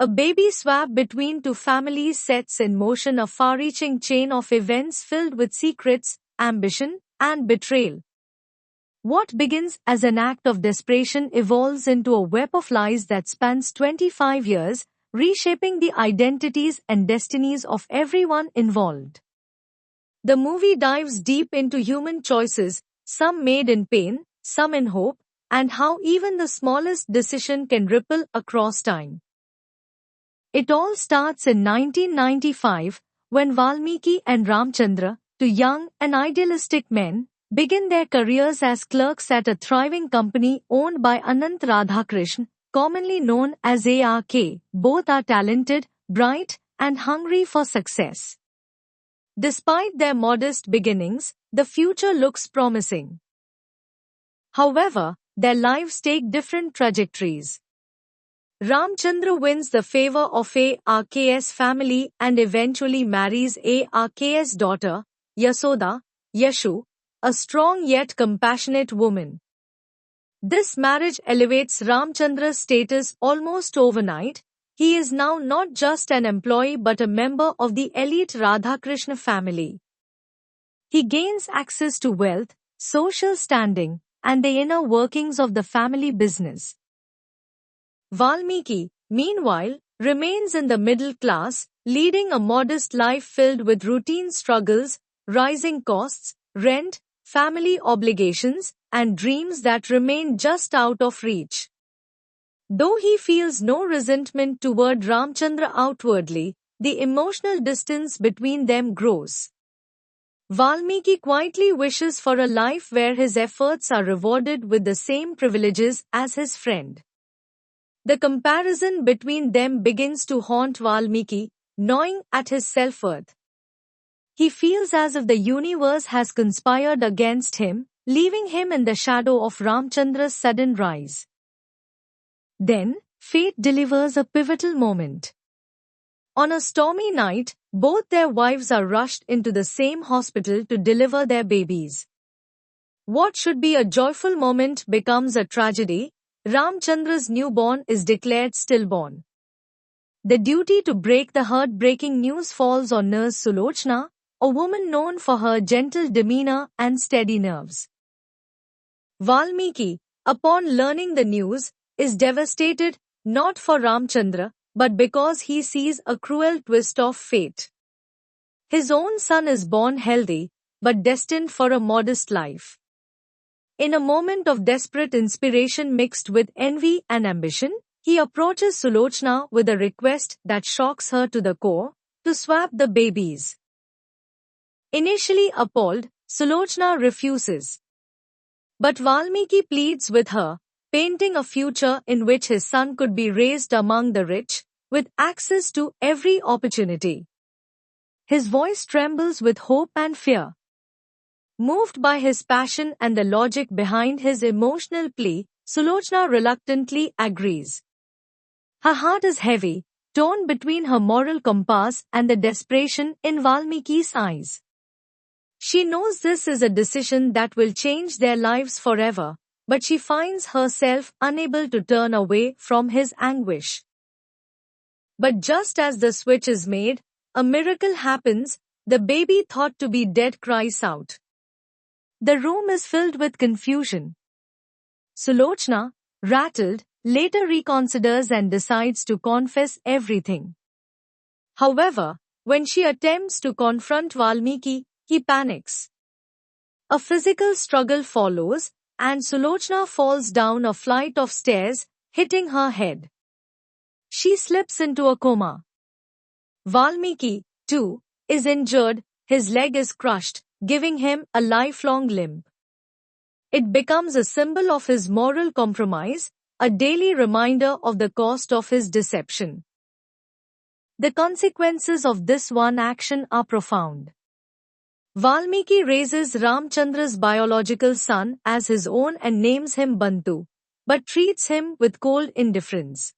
A baby swap between two families sets in motion a far-reaching chain of events filled with secrets, ambition, and betrayal. What begins as an act of desperation evolves into a web of lies that spans 25 years, reshaping the identities and destinies of everyone involved. The movie dives deep into human choices, some made in pain, some in hope, and how even the smallest decision can ripple across time. It all starts in 1995, when Valmiki and Ramchandra, two young and idealistic men, begin their careers as clerks at a thriving company owned by Anant Radhakrishnan, commonly known as ARK. Both are talented, bright, and hungry for success. Despite their modest beginnings, the future looks promising. However, their lives take different trajectories. Ramchandra wins the favor of ARK's family and eventually marries ARK's daughter, Yasoda, Yashu, a strong yet compassionate woman. This marriage elevates Ramchandra's status almost overnight. He is now not just an employee but a member of the elite Radhakrishna family. He gains access to wealth, social standing, and the inner workings of the family business. Valmiki, meanwhile, remains in the middle class, leading a modest life filled with routine struggles, rising costs, rent, family obligations, and dreams that remain just out of reach. Though he feels no resentment toward Ramchandra outwardly, the emotional distance between them grows. Valmiki quietly wishes for a life where his efforts are rewarded with the same privileges as his friend. The comparison between them begins to haunt Valmiki, gnawing at his self-worth. He feels as if the universe has conspired against him, leaving him in the shadow of Ramchandra's sudden rise. Then, fate delivers a pivotal moment. On a stormy night, both their wives are rushed into the same hospital to deliver their babies. What should be a joyful moment becomes a tragedy. Ramchandra's newborn is declared stillborn. The duty to break the heartbreaking news falls on nurse Sulochana, a woman known for her gentle demeanor and steady nerves. Valmiki, upon learning the news, is devastated, not for Ramchandra, but because he sees a cruel twist of fate. His own son is born healthy, but destined for a modest life. In a moment of desperate inspiration mixed with envy and ambition, he approaches Sulochana with a request that shocks her to the core, to swap the babies. Initially appalled, Sulochana refuses. But Valmiki pleads with her, painting a future in which his son could be raised among the rich, with access to every opportunity. His voice trembles with hope and fear. Moved by his passion and the logic behind his emotional plea, Sulochana reluctantly agrees. Her heart is heavy, torn between her moral compass and the desperation in Valmiki's eyes. She knows this is a decision that will change their lives forever, but she finds herself unable to turn away from his anguish. But just as the switch is made, a miracle happens. The baby thought to be dead cries out. The room is filled with confusion. Sulochana, rattled, later reconsiders and decides to confess everything. However, when she attempts to confront Valmiki, he panics. A physical struggle follows, and Sulochana falls down a flight of stairs, hitting her head. She slips into a coma. Valmiki, too, is injured, his leg is crushed, giving him a lifelong limp. It becomes a symbol of his moral compromise, a daily reminder of the cost of his deception. The consequences of this one action are profound. Valmiki raises Ramchandra's biological son as his own and names him Bantu, but treats him with cold indifference.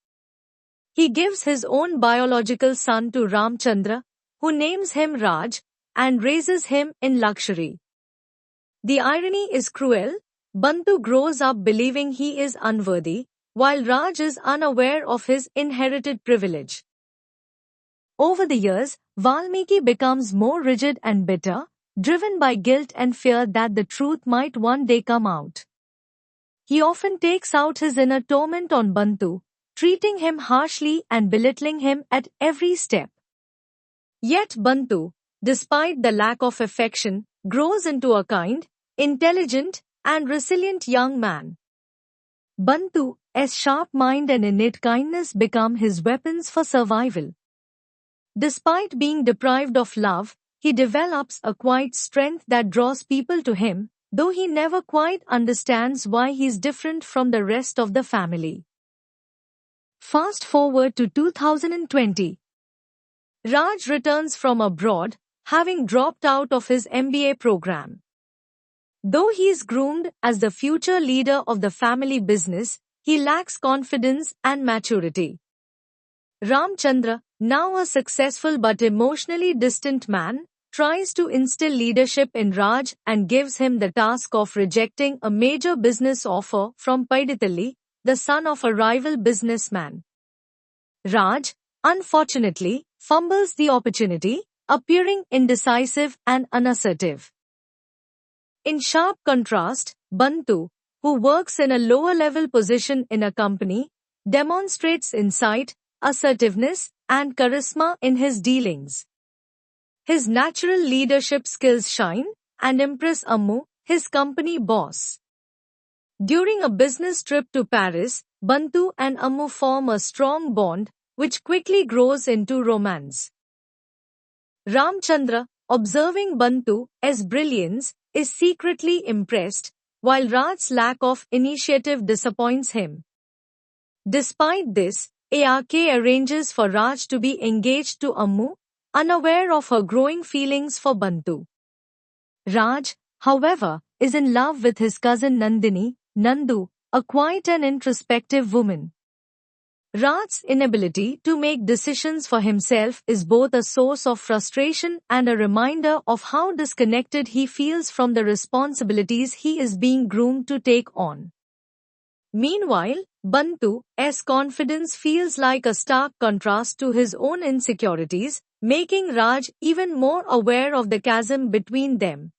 He gives his own biological son to Ramchandra, who names him Raj, and raises him in luxury. The irony is cruel. Bantu grows up believing he is unworthy, while Raj is unaware of his inherited privilege. Over the years, Valmiki becomes more rigid and bitter, driven by guilt and fear that the truth might one day come out. He often takes out his inner torment on Bantu, treating him harshly and belittling him at every step. Yet Bantu, despite the lack of affection, grows into a kind, intelligent, and resilient young man. Bantu's sharp mind and innate kindness become his weapons for survival. Despite being deprived of love, he develops a quiet strength that draws people to him, though he never quite understands why he's different from the rest of the family. Fast forward to 2020. Raj returns from abroad, having dropped out of his MBA program. Though he is groomed as the future leader of the family business, he lacks confidence and maturity. Ramchandra, now a successful but emotionally distant man, tries to instill leadership in Raj and gives him the task of rejecting a major business offer from Paidithalli, the son of a rival businessman. Raj, unfortunately, fumbles the opportunity, appearing indecisive and unassertive. In sharp contrast, Bantu, who works in a lower-level position in a company, demonstrates insight, assertiveness, and charisma in his dealings. His natural leadership skills shine and impress Ammu, his company boss. During a business trip to Paris, Bantu and Ammu form a strong bond, which quickly grows into romance. Ramchandra, observing Bantu's brilliance, is secretly impressed, while Raj's lack of initiative disappoints him. Despite this, ARK arranges for Raj to be engaged to Ammu, unaware of her growing feelings for Bantu. Raj, however, is in love with his cousin Nandini, Nandu, a quiet and introspective woman. Raj's inability to make decisions for himself is both a source of frustration and a reminder of how disconnected he feels from the responsibilities he is being groomed to take on. Meanwhile, Bantu's confidence feels like a stark contrast to his own insecurities, making Raj even more aware of the chasm between them.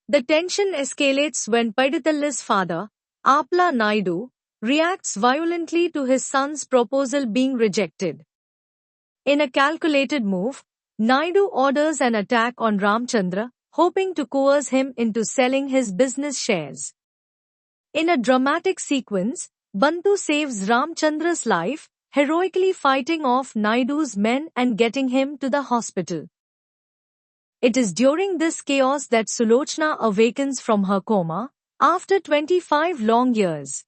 The tension escalates when Paidithalli's father, Apla Naidu, reacts violently to his son's proposal being rejected. In a calculated move, Naidu orders an attack on Ramchandra, hoping to coerce him into selling his business shares. In a dramatic sequence, Bantu saves Ramchandra's life, heroically fighting off Naidu's men and getting him to the hospital. It is during this chaos that Sulochana awakens from her coma, after 25 long years.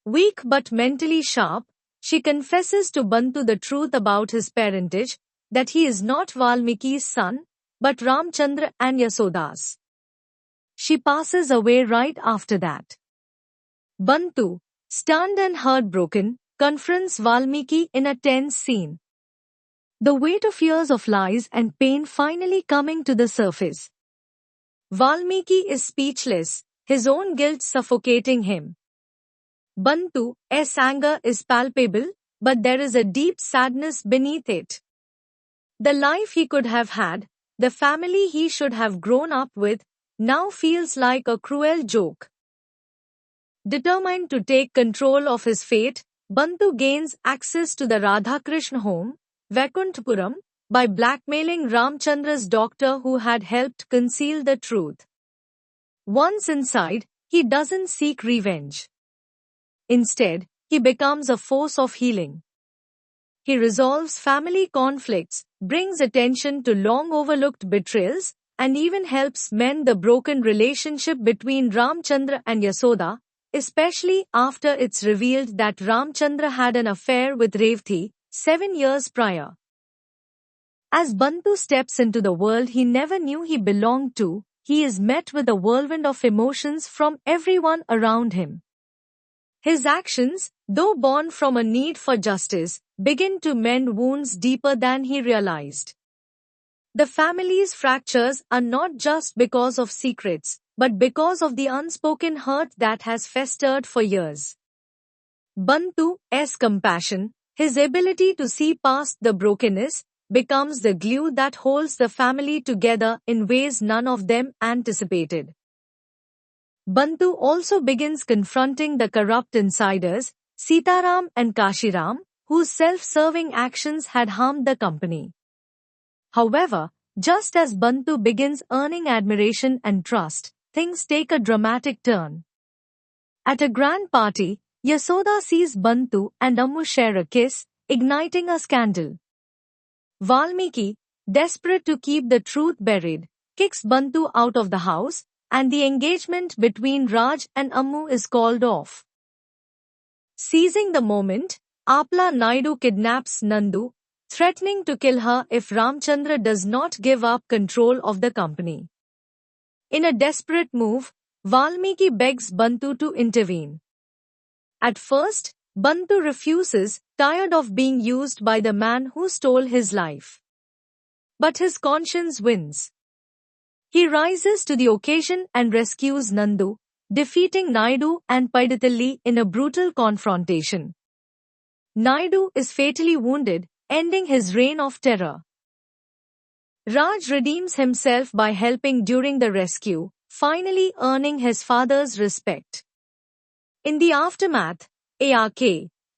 Weak but mentally sharp, she confesses to Bantu the truth about his parentage, that he is not Valmiki's son, but Ramchandra and Yasoda's. She passes away right after that. Bantu, stunned and heartbroken, confronts Valmiki in a tense scene. The weight of years of lies and pain finally coming to the surface. Valmiki is speechless, his own guilt suffocating him. Bantu's anger is palpable, but there is a deep sadness beneath it. The life he could have had, the family he should have grown up with, now feels like a cruel joke. Determined to take control of his fate, Bantu gains access to the Radhakrishna home, Vaikunthapuram, by blackmailing Ramchandra's doctor who had helped conceal the truth. Once inside, he doesn't seek revenge. Instead, he becomes a force of healing. He resolves family conflicts, brings attention to long-overlooked betrayals, and even helps mend the broken relationship between Ramchandra and Yasoda, especially after it's revealed that Ramchandra had an affair with Revati 7 years prior. As Bantu steps into the world he never knew he belonged to, he is met with a whirlwind of emotions from everyone around him. His actions, though born from a need for justice, begin to mend wounds deeper than he realized. The family's fractures are not just because of secrets, but because of the unspoken hurt that has festered for years. Bantu's compassion, his ability to see past the brokenness, becomes the glue that holds the family together in ways none of them anticipated. Bantu also begins confronting the corrupt insiders, Sitaram and Kashiram, whose self-serving actions had harmed the company. However, just as Bantu begins earning admiration and trust, things take a dramatic turn. At a grand party, Yasoda sees Bantu and Ammu share a kiss, igniting a scandal. Valmiki, desperate to keep the truth buried, kicks Bantu out of the house, and the engagement between Raj and Ammu is called off. Seizing the moment, Apla Naidu kidnaps Nandu, threatening to kill her if Ramchandra does not give up control of the company. In a desperate move, Valmiki begs Bantu to intervene. At first, Bantu refuses, tired of being used by the man who stole his life. But his conscience wins. He rises to the occasion and rescues Nandu, defeating Naidu and Paiditalli in a brutal confrontation. Naidu is fatally wounded, ending his reign of terror. Raj redeems himself by helping during the rescue, finally earning his father's respect. In the aftermath, ARK,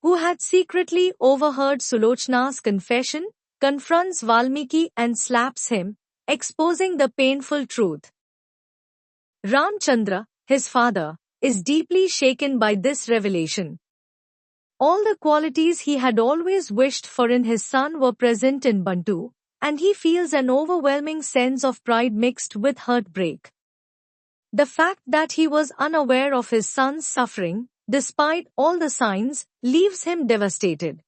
who had secretly overheard Sulochna's confession, confronts Valmiki and slaps him, exposing the painful truth. Ramchandra, his father, is deeply shaken by this revelation. All the qualities he had always wished for in his son were present in Bantu, and he feels an overwhelming sense of pride mixed with heartbreak. The fact that he was unaware of his son's suffering, despite all the signs, leaves him devastated.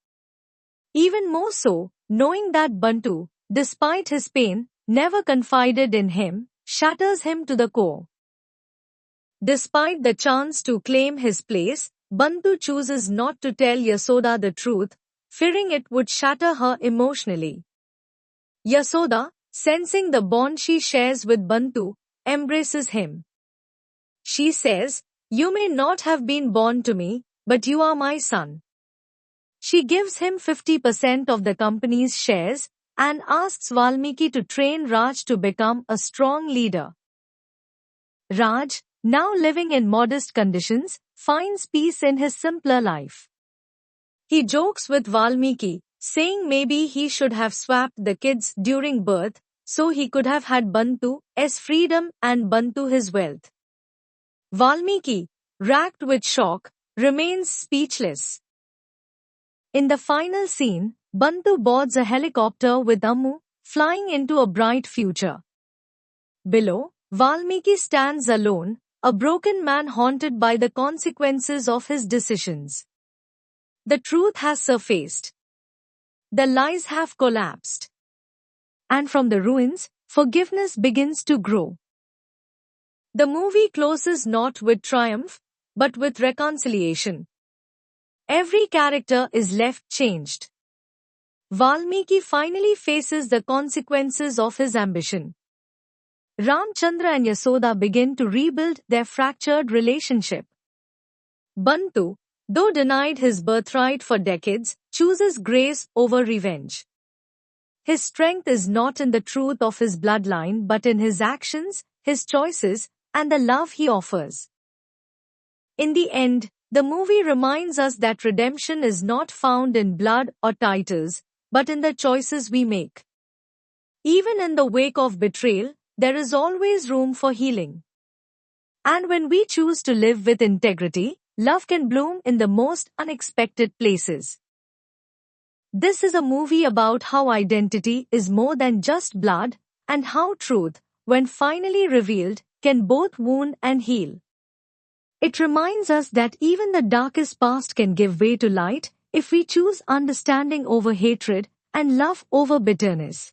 Even more so, knowing that Bantu, despite his pain, never confided in him, shatters him to the core. Despite the chance to claim his place, Bantu chooses not to tell Yasoda the truth, fearing it would shatter her emotionally. Yasoda, sensing the bond she shares with Bantu, embraces him. She says, "You may not have been born to me, but you are my son." She gives him 50% of the company's shares and asks Valmiki to train Raj to become a strong leader. Raj, now living in modest conditions, finds peace in his simpler life. He jokes with Valmiki, saying maybe he should have swapped the kids during birth, so he could have had Bantu's freedom and Bantu his wealth. Valmiki, racked with shock, remains speechless. In the final scene, Bantu boards a helicopter with Ammu, flying into a bright future. Below, Valmiki stands alone, a broken man haunted by the consequences of his decisions. The truth has surfaced. The lies have collapsed. And from the ruins, forgiveness begins to grow. The movie closes not with triumph, but with reconciliation. Every character is left changed. Valmiki finally faces the consequences of his ambition. Ramchandra and Yasoda begin to rebuild their fractured relationship. Bantu, though denied his birthright for decades, chooses grace over revenge. His strength is not in the truth of his bloodline but in his actions, his choices, and the love he offers. In the end, the movie reminds us that redemption is not found in blood or titles, but in the choices we make. Even in the wake of betrayal, there is always room for healing. And when we choose to live with integrity, love can bloom in the most unexpected places. This is a movie about how identity is more than just blood, and how truth, when finally revealed, can both wound and heal. It reminds us that even the darkest past can give way to light if we choose understanding over hatred and love over bitterness.